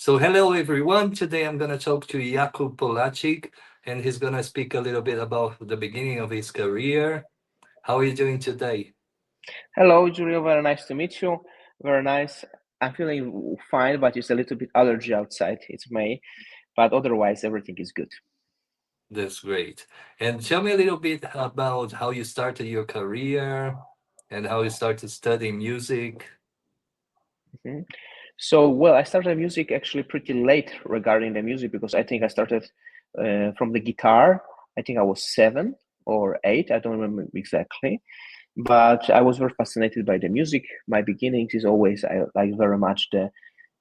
So hello everyone. Today I'm gonna talk to Jakub Polaczyk, and he's gonna speak a little bit about the beginning of his career. How are you doing today? Hello, Julio. Very nice to meet you. Very nice. I'm feeling fine, but it's a little bit allergy outside. It's May, but otherwise everything is good. That's great. And tell me a little bit about how you started your career and how you started studying music. Mhm. So, I started music actually pretty late regarding the music because I think I started from the guitar. I think I was 7 or 8. I don't remember exactly, but I was very fascinated by the music. My beginnings is always I like very much the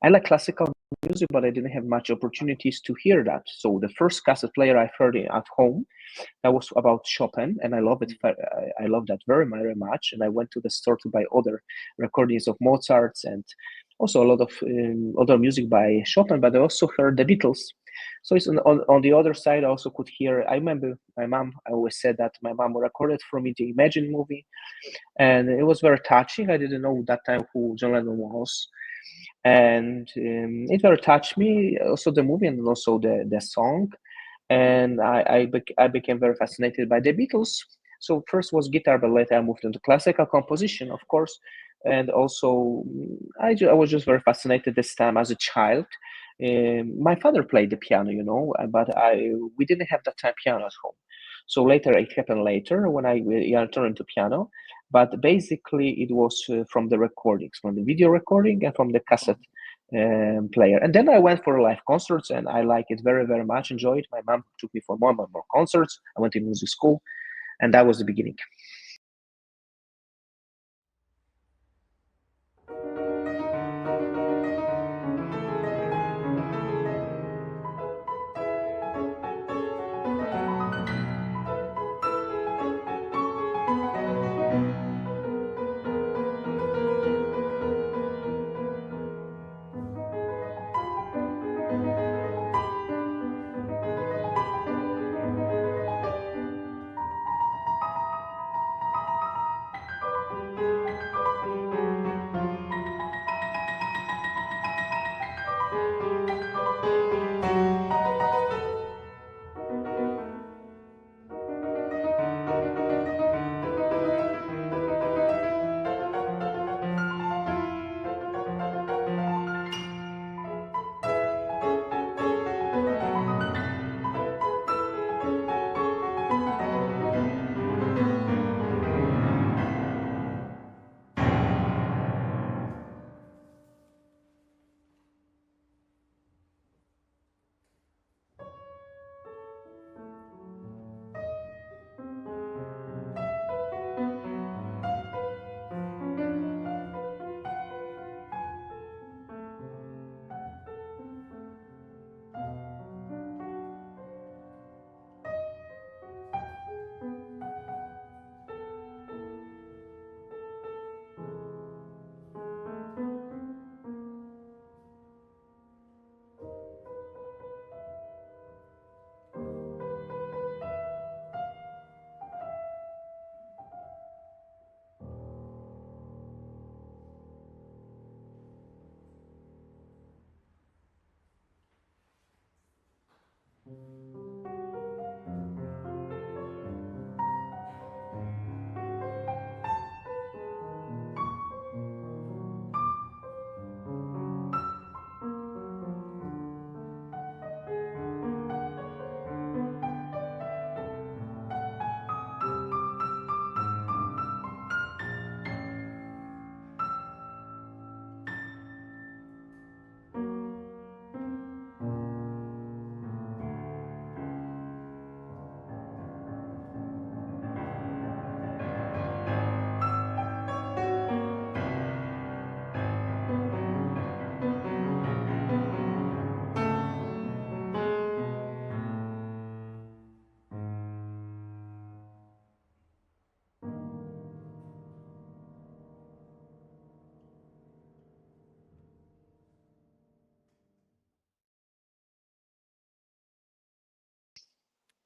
I like classical music, but I didn't have much opportunities to hear that. So the first cassette player I heard at home that was about Chopin, and I love it. I love that very much. And I went to the store to buy other recordings of Mozart's and also a lot of other music by Chopin. But I also heard the Beatles. So it's on the other side. I also could hear. I remember my mom. I always said that my mom recorded for me the Imagine movie, and it was very touching. I didn't know that time who John Lennon was, and it very touched me. Also the movie and also the song, and I became very fascinated by the Beatles. So first was guitar, but later I moved into classical composition, of course, and also I was just very fascinated this time as a child. My father played the piano, but we didn't have that time piano at home. So later it happened later when I turned to piano, but basically it was from the recordings, from the video recording and from the cassette player. And then I went for live concerts, and I like it very much. Enjoyed. My mom took me for more and more concerts. I went to music school, and that was the beginning.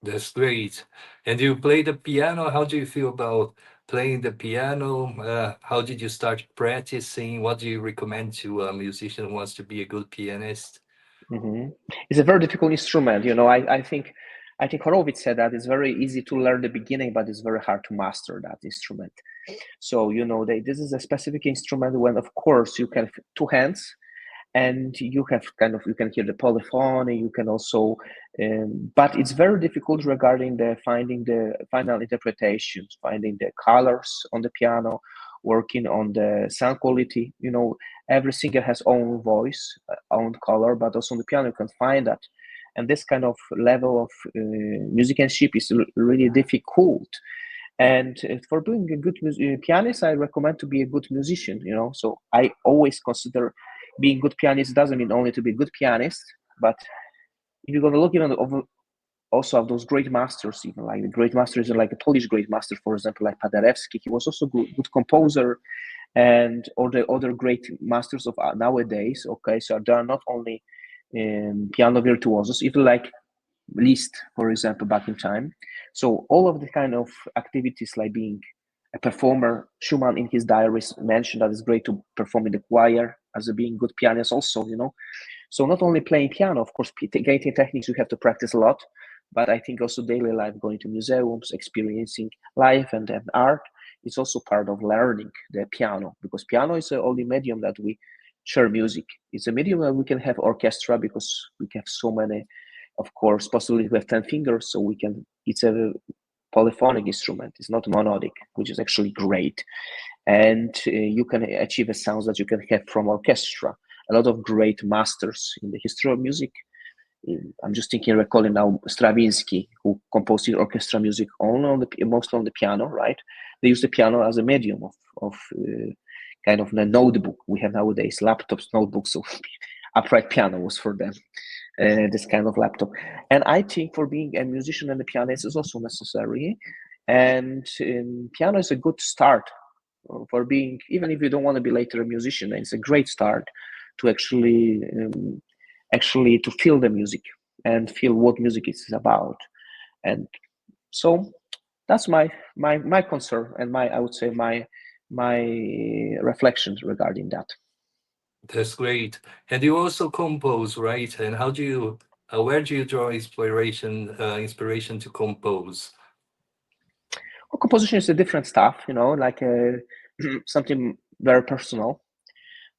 That's great. And you play the piano. How do you feel about playing the piano? How did you start practicing? What do you recommend to a musician who wants to be a good pianist? It's a very difficult instrument. I think Horowitz said that it's very easy to learn the beginning, but it's very hard to master that instrument. So this is a specific instrument when, of course, you can have two hands, and you can hear the polyphony. You can also, but it's very difficult regarding finding the final interpretations, finding the colors on the piano, working on the sound quality. Every singer has own voice, own color, but also on the piano you can find that. And this kind of level of musicianship is really difficult. And for being a good pianist, I recommend to be a good musician. So I always consider being good pianist doesn't mean only to be a good pianist, but if you're going to look even also of those great masters, even like the great masters, like a Polish great master, for example, like Paderewski, he was also good composer, and all the other great masters of nowadays. Okay, so there are not only piano virtuosos, even like Liszt, for example, back in time. So all of the kind of activities like being a performer, Schumann in his diaries mentioned that it's great to perform in the choir as a being good pianist also, So not only playing piano, of course, gating techniques you have to practice a lot, but I think also daily life, going to museums, experiencing life and art is also part of learning the piano, because piano is the only medium that we share music. It's a medium that we can have orchestra because we have so many, of course, possibly we have 10 fingers, so it's a polyphonic instrument. It's not monodic, which is actually great. And you can achieve a sounds that you can have from orchestra. A lot of great masters in the history of music. I'm just recalling now Stravinsky, who composed orchestra music mostly on the piano, right? They use the piano as a medium of kind of a notebook. We have nowadays laptops, notebooks, so upright piano was for them. This kind of laptop. And I think for being a musician and a pianist is also necessary. And piano is a good start for being, even if you don't want to be later a musician, it's a great start to actually to feel the music and feel what music is about. And so that's my concern and I would say my reflections regarding that. That's great. And you also compose, right? And where do you draw inspiration to compose? Well, composition is a different stuff, like something very personal.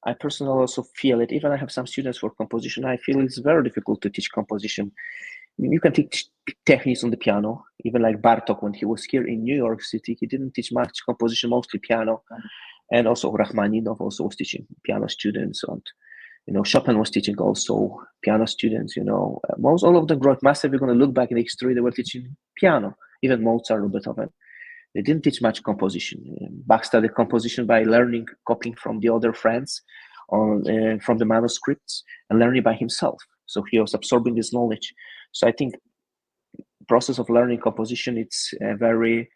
I personally also feel it. Even I have some students for composition. I feel it's very difficult to teach composition. You can teach techniques on the piano. Even like Bartok, when he was here in New York City, he didn't teach much composition, mostly piano. And also Rachmaninov also was teaching piano students, and Chopin was teaching also piano students. Most all of the great masters, we're going to look back in history, they were teaching piano. Even Mozart or Beethoven, they didn't teach much composition. Bach studied composition by learning, copying from the other friends, from the manuscripts, and learning by himself. So he was absorbing this knowledge. So I think process of learning composition, it's a very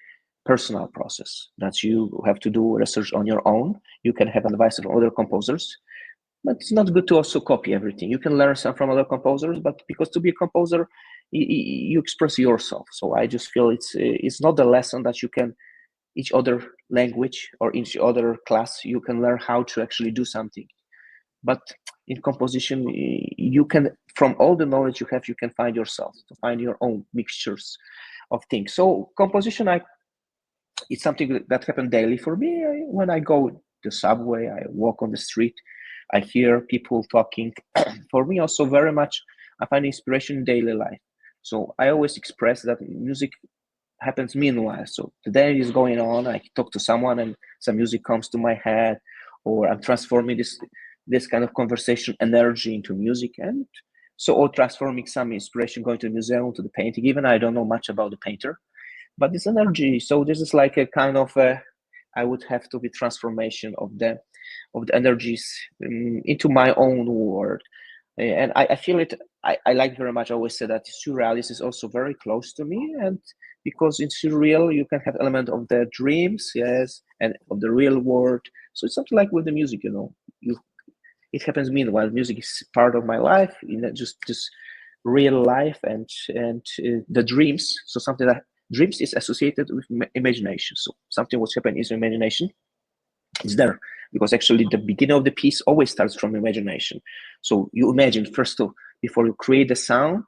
personal process that you have to do research on your own. You can have advice from other composers, but it's not good to also copy everything. You can learn some from other composers, but because to be a composer, you express yourself. So I just feel it's not the lesson that you can each other language or each other class you can learn how to actually do something. But in composition, you can, from all the knowledge you have, you can find yourself, to find your own mixtures of things. So composition, it's something that happens daily for me. When I go the subway, I walk on the street, I hear people talking. For me also very much, I find inspiration in daily life. So I always express that music happens meanwhile. So the day is going on, I talk to someone and some music comes to my head, or I'm transforming this kind of conversation energy into music, and so or transforming some inspiration, going to the museum, to the painting. Even I don't know much about the painter, but this energy. So this is like a kind of I would have to be transformation of the energies into my own world. And I feel it. I like very much. I always say that surrealist is also very close to me, and because in surreal you can have element of the dreams, yes, and of the real world. So it's something like with the music, it happens meanwhile. Music is part of my life, just real life and the dreams. So something that dreams is associated with imagination. So something what's happening is imagination. It's there. because actually the beginning of the piece always starts from imagination. So you imagine first of before you create the sound,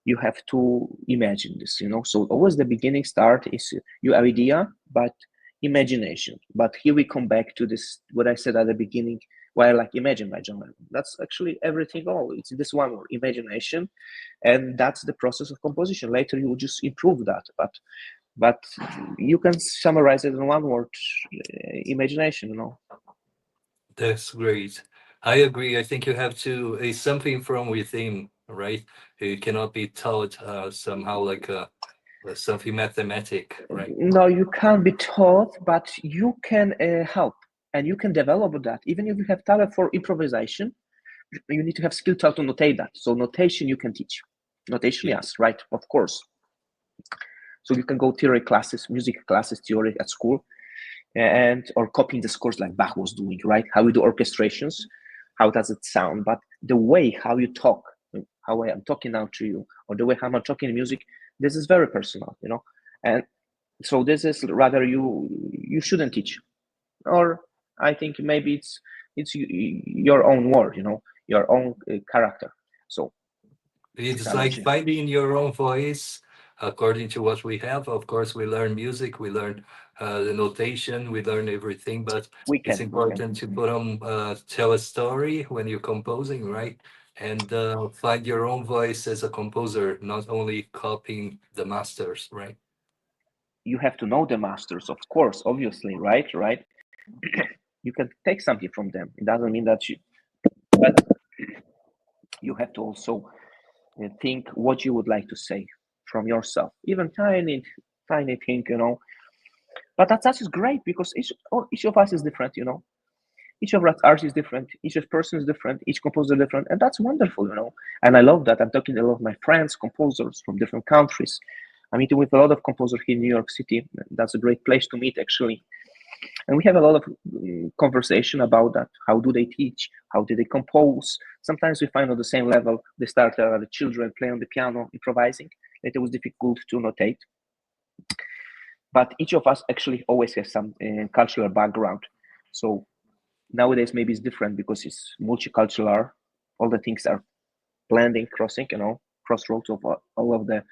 you have to imagine this, so always the beginning start is your idea, but imagination. But here we come back to this, what I said at the beginning, why I like imagine by John Lennon. That's actually everything, all it's this one word, imagination, and that's the process of composition. Later you will just improve that, but you can summarize it in one word, imagination. That's great. I agree. I think you have to, it's something from within, right? It cannot be taught somehow like something mathematic, right? No, you can't be taught, but you can help, and you can develop that. Even if you have talent for improvisation, you need to have skill to notate that. So notation you can teach. Notation, yes, right, of course. So you can go theory classes, music classes, theory at school, and or copying the scores like Bach was doing, right? How we do orchestrations, how does it sound? But the way how you talk, how I am talking now to you, or the way how I'm talking in music, this is very personal, And so this is rather you shouldn't teach, or I think maybe it's your own word, your own character. So It's like finding your own voice according to what we have. Of course, we learn music, we learn the notation, we learn everything, but it's important to put on, tell a story when you're composing, right? And find your own voice as a composer, not only copying the masters, right? You have to know the masters, of course, obviously, right? You can take something from them. It doesn't mean that but you have to also think what you would like to say from yourself, even tiny thing, But that is great because each of us is different, Each of us art is different. Each person is different. Each composer is different, and that's wonderful, And I love that. I'm talking to a lot of my friends, composers from different countries. I'm meeting with a lot of composers here in New York City. That's a great place to meet, actually. And we have a lot of conversation about that. How do they teach? How do they compose? Sometimes we find on the same level. They start the children playing on the piano, improvising. It was difficult to notate. But each of us actually always has some cultural background. So nowadays maybe it's different because it's multicultural. All the things are blending, crossing, crossroads of all of the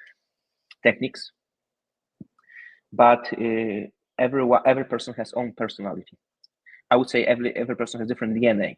techniques. But every person has own personality. I would say every person has different DNA,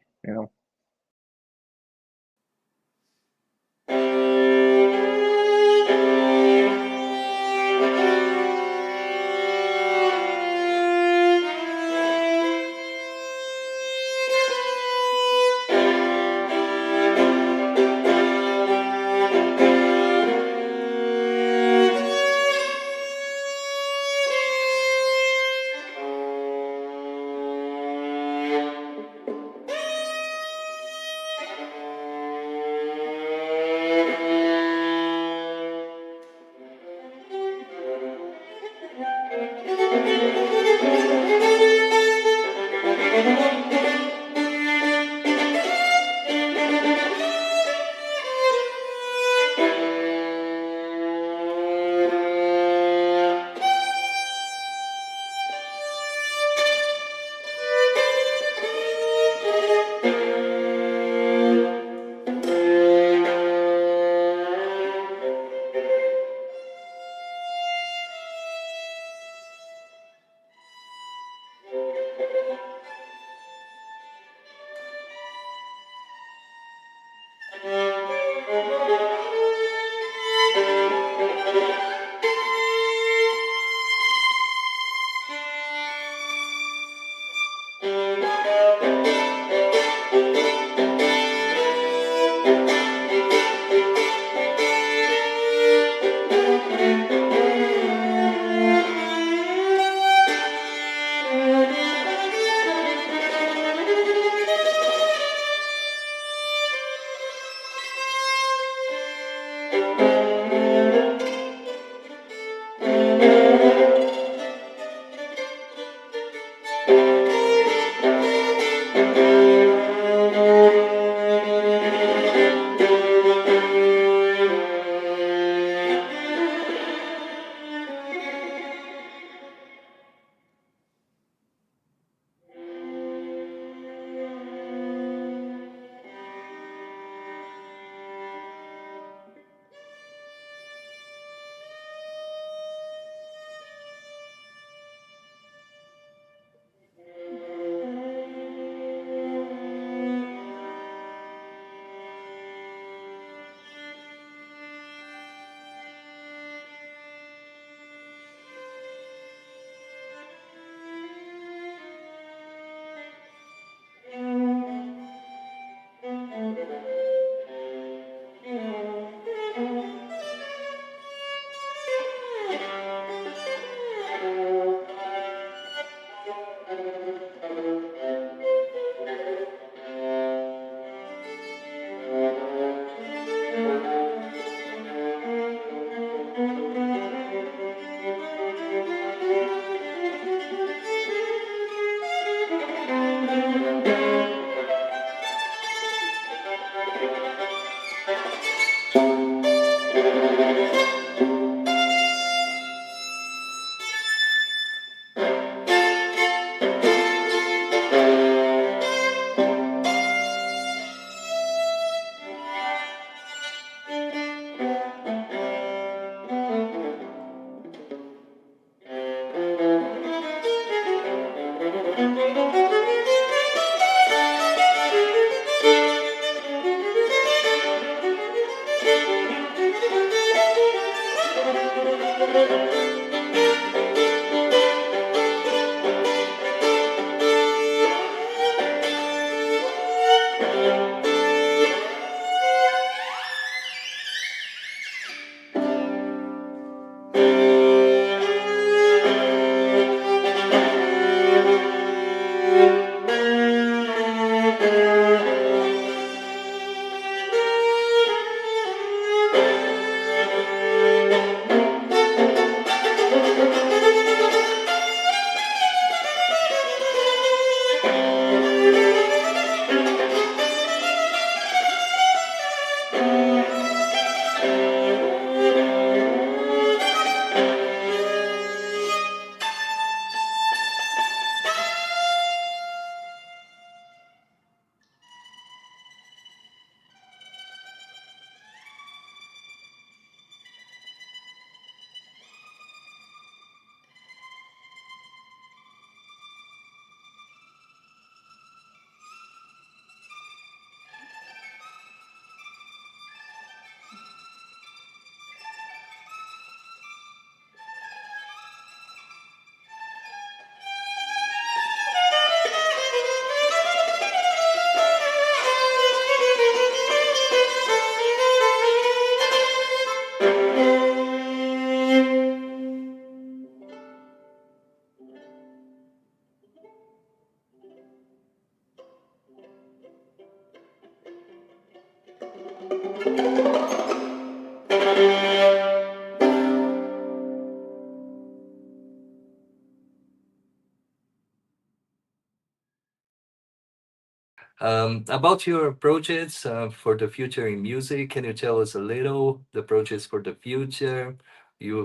About your projects for the future in music, can you tell us a little the projects for the future?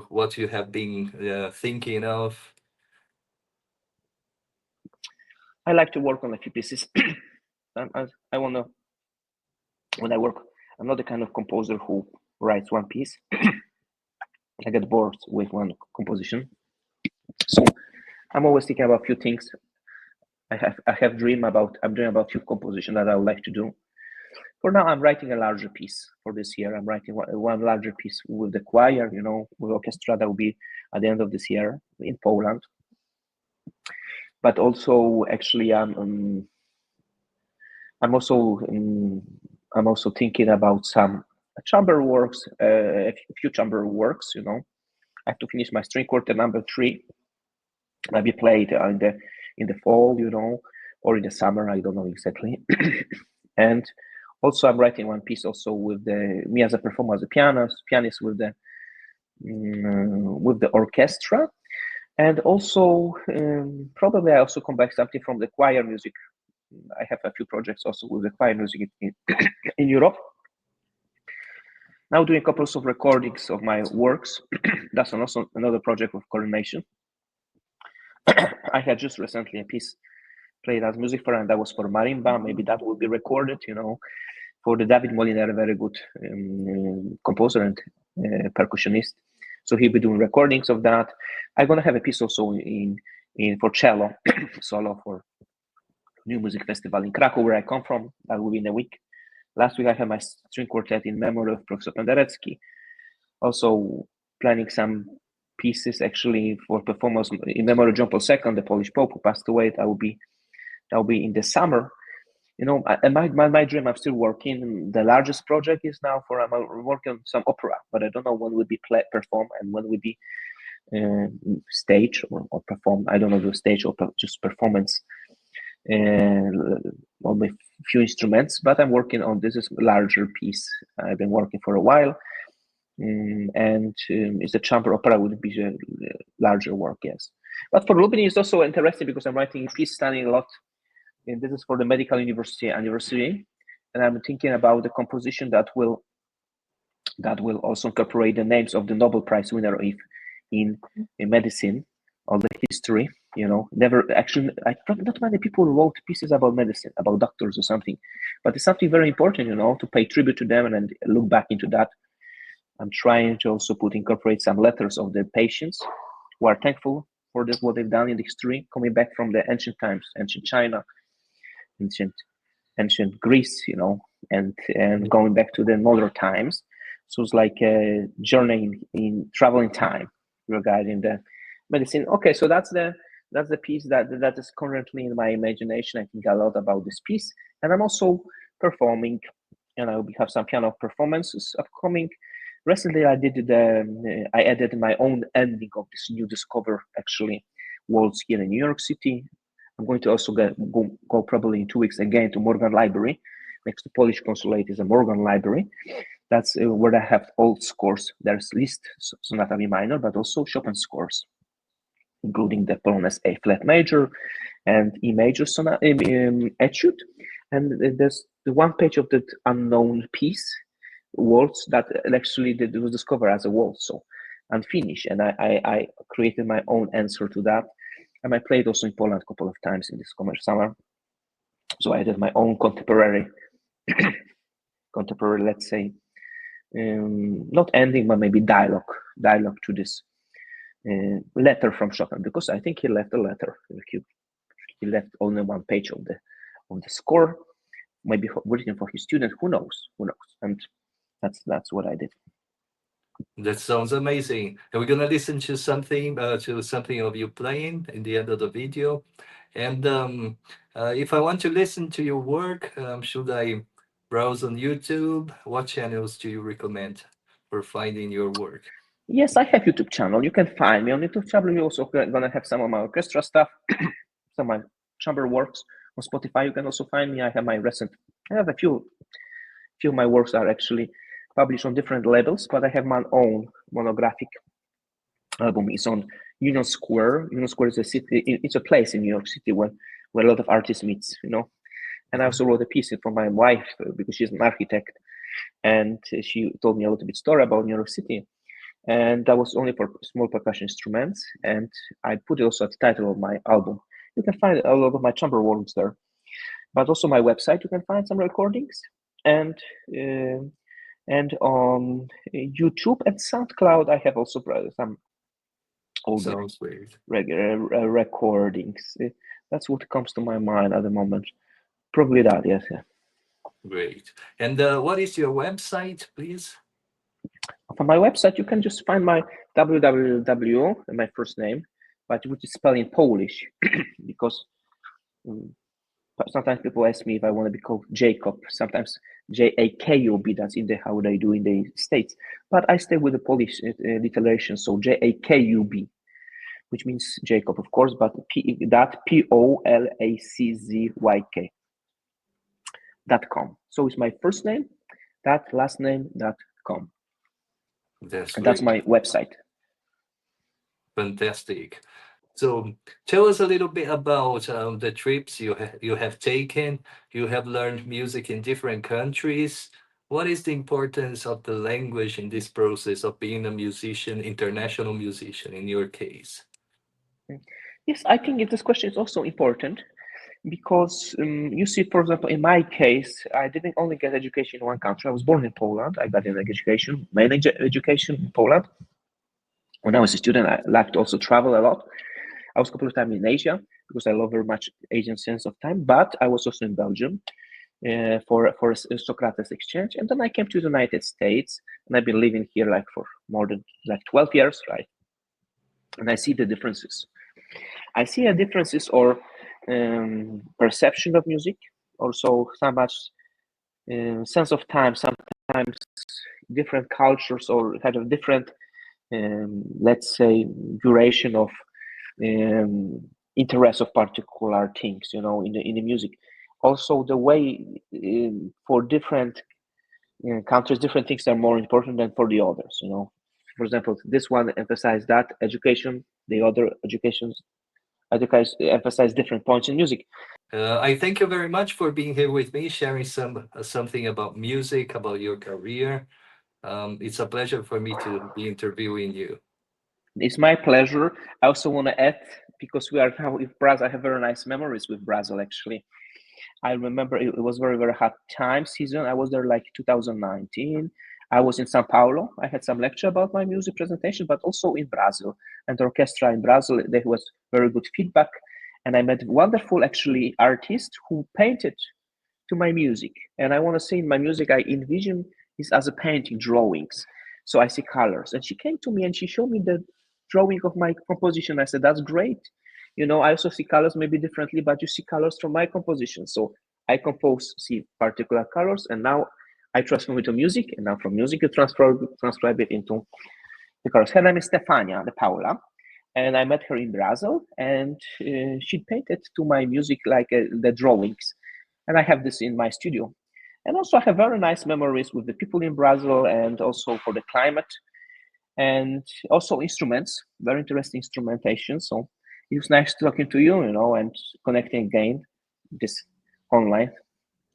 What you have been thinking of? I like to work on a few pieces. I want to, when I work, I'm not the kind of composer who writes one piece. I get bored with one composition. So I'm always thinking about a few things. I'm dreaming about few compositions that I would like to do. For now, I'm writing a larger piece for this year. I'm writing one larger piece with the choir, with orchestra, that will be at the end of this year in Poland. But also, actually, I'm also thinking about some chamber works, a few chamber works. I have to finish my string quartet number 3. Maybe play it in the fall, or in the summer. I don't know exactly. And also, I'm writing one piece also with me as a performer, as a pianist with the orchestra, and also probably I also come back something from the choir music. I have a few projects also with the choir music in Europe. Now doing a couple of recordings of my works. That's also another project of coordination. I had just recently a piece played as music for, and that was for marimba. Maybe that will be recorded, for the David Moliner, a very good composer and percussionist. So he'll be doing recordings of that. I'm gonna have a piece also in for cello solo for New Music Festival in Krakow, where I come from. That will be in a week. Last week I had my string quartet in memory of Professor Penderecki. Also planning some pieces actually for performance in memory of John Paul II, the Polish Pope who passed away. That will be in the summer. My dream, I'm still working. The largest project is now I'm working on some opera, but I don't know when will be performed and when will be stage or perform. I don't know, the stage or just performance on a few instruments. But I'm working on this is a larger piece. I've been working for a while, and it's a chamber opera would be a larger work, yes. But for Lublin, it's also interesting because I'm writing a piece studying a lot. And this is for the medical university anniversary, and I'm thinking about the composition that will that will also incorporate the names of the Nobel Prize winner in medicine, all the history. Never actually, not many people wrote pieces about medicine, about doctors or something, but it's something very important, to pay tribute to them and look back into that. I'm trying to also incorporate some letters of the patients who are thankful for this, what they've done in the history, coming back from the ancient times, ancient China, ancient Greece, and going back to the modern times. So it's like a journey in traveling time regarding the medicine. Okay, so that's the piece that is currently in my imagination. I think a lot about this piece, and I'm also performing, we have some piano performances upcoming. Recently, I added my own ending of this new Discover actually waltz here in New York City. I'm going to also go probably in 2 weeks again to Morgan Library. Next to Polish Consulate is a Morgan Library. That's where I have all scores. There's Liszt Sonata B minor, but also Chopin scores, including the Polonaise A flat major and E major sonata, etude. And there's the one page of that unknown piece, waltz, that actually was discovered as a waltz, so unfinished. And I created my own answer to that. And I played also in Poland a couple of times in this summer. So I did my own contemporary, let's say, not ending, but maybe dialogue to this letter from Chopin, because I think he left a letter. He left only one page of the score, maybe written for his student. Who knows? And that's what I did. That sounds amazing. And we're gonna listen to something of you playing in the end of the video. And if I want to listen to your work, should I browse on YouTube? What channels do you recommend for finding your work? Yes, I have YouTube channel. You can find me on YouTube channel. You're also gonna have some of my orchestra stuff, some of my chamber works on Spotify. You can also find me. I have a few of my works are actually published on different labels, but I have my own monographic album. It's on Union Square. Union Square is a city. It's a place in New York City where a lot of artists meets. And I also wrote a piece for my wife because she's an architect, and she told me a little bit story about New York City. And that was only for small percussion instruments. And I put it also at the title of my album. You can find a lot of my chamber works there, but also my website. You can find some recordings, and on YouTube and SoundCloud, I have also some older regular recordings. That's what comes to my mind at the moment. Probably that, yes. Yeah. Great. And what is your website, please? On my website, you can just find my www, my first name, but which is spelled in Polish, because sometimes people ask me if I want to be called Jakub. Sometimes Jakub, that's how they do in the States. But I stay with the Polish alliteration, so Jakub, which means Jacob, of course, but Polaczyk.com. So it's my first name, last name.com. That's my website. Fantastic. So tell us a little bit about the trips you have taken. You have learned music in different countries. What is the importance of the language in this process of being a musician, international musician, in your case? Yes, I think this question is also important because you see, for example, in my case, I didn't only get education in one country. I was born in Poland. I got an education, main education in Poland. When I was a student, I liked to also travel a lot. I was a couple of times in Asia because I love very much Asian sense of time, but I was also in Belgium for a Socrates exchange. And then I came to the United States, and I've been living here for more than 12 years, right? And I see the differences. I see a differences or perception of music, also so much sense of time, sometimes different cultures or kind of different, let's say, duration of interest of particular things, in the music. Also, the way for different countries, different things are more important than for the others. For example, this one emphasized that education, the other emphasize different points in music. I thank you very much for being here with me, sharing something about music, about your career. It's a pleasure for me to be interviewing you. It's my pleasure. I also want to add, because we are now with Brazil, I have very nice memories with Brazil, actually. I remember it was very, very hot time season. I was there like 2019. I was in Sao Paulo. I had some lecture about my music presentation, but also in Brazil. And the orchestra in Brazil, there was very good feedback. And I met wonderful, actually, artist who painted to my music. And I want to say in my music, I envision this as a painting, drawings. So I see colors. And she came to me and she showed me the drawing of my composition. I said, that's great. You know, I also see colors maybe differently, but you see colors from my composition. So I compose, see particular colors, and now I transform it to music. And now from music, you transcribe it into the colors. Her name is Stefania de Paula. And I met her in Brazil, and she painted to my music like the drawings. And I have this in my studio. And also, I have very nice memories with the people in Brazil, and also for the climate, and also instruments, very interesting instrumentation. So it was nice talking to you, you know, and connecting again this online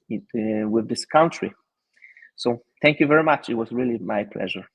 with this country. So thank you very much. It was really my pleasure.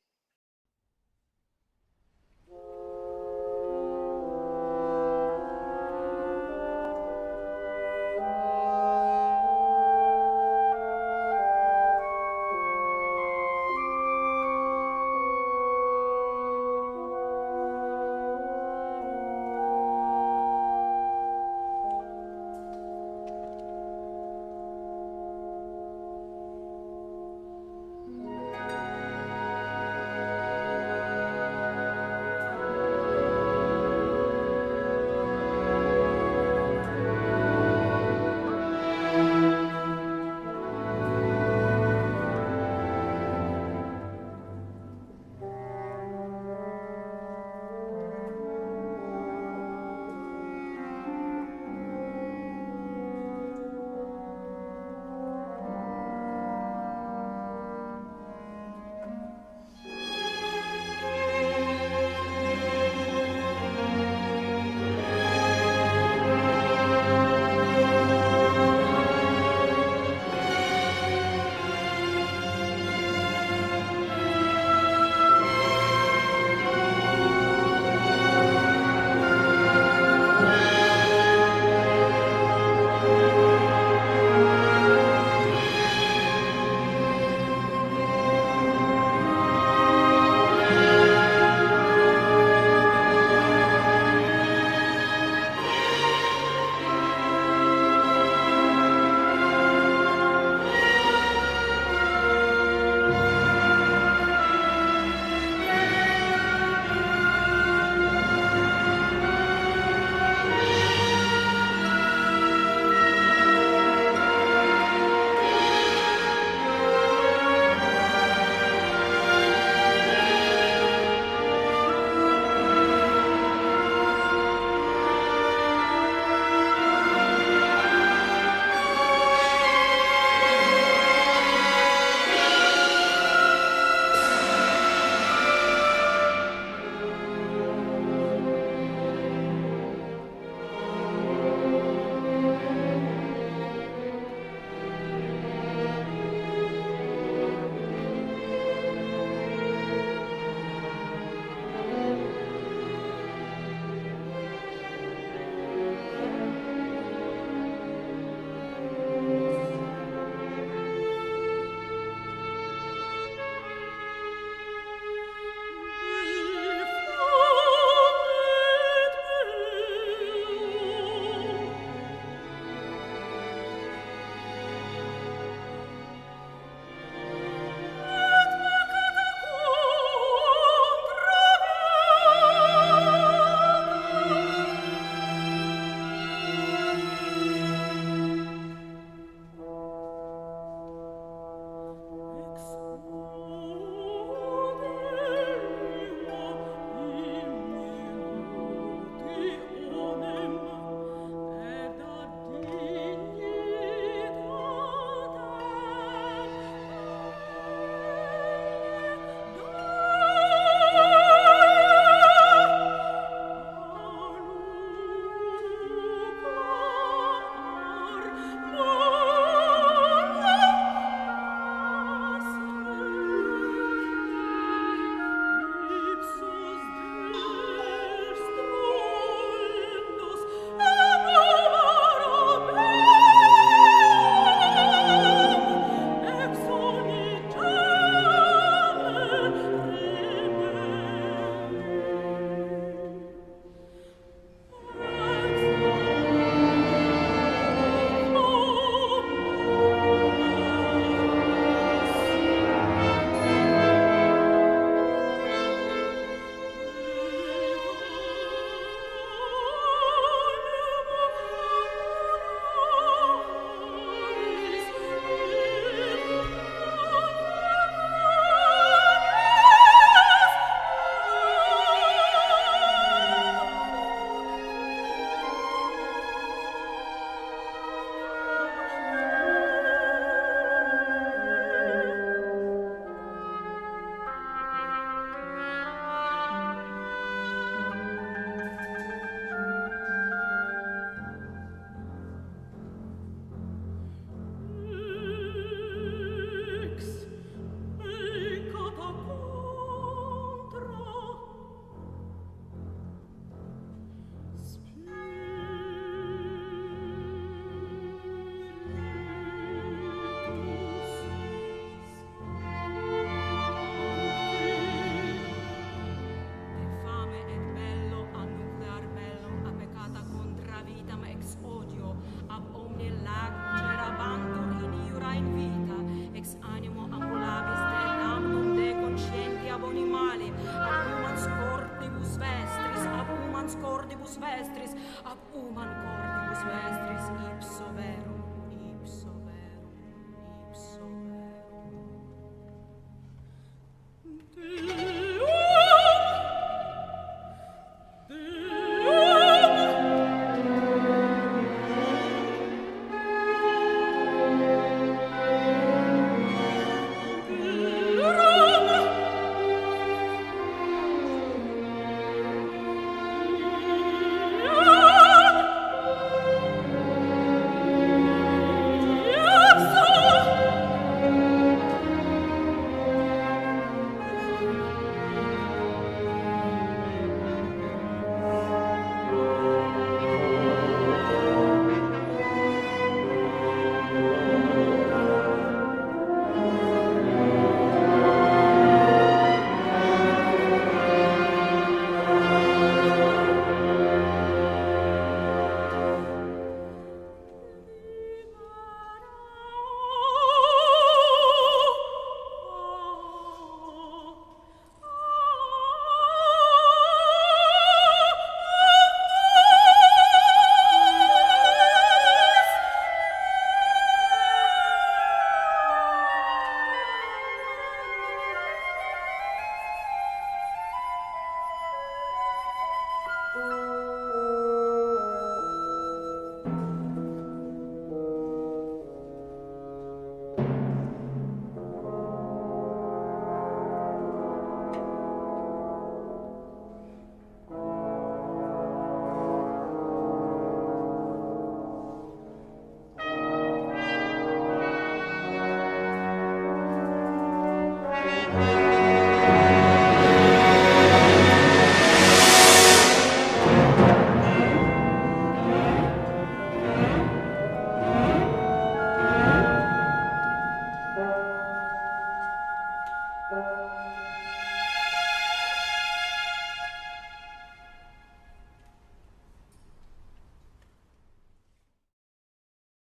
de